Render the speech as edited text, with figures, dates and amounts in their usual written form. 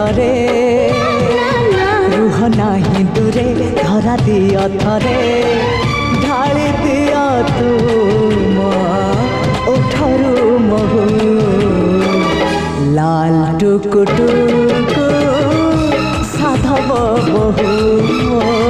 थरे रुह नाही दूरे धरा दिया थरे ढाली दिया तुम ओठरू महू लाल टुकु टुकु साधव बहु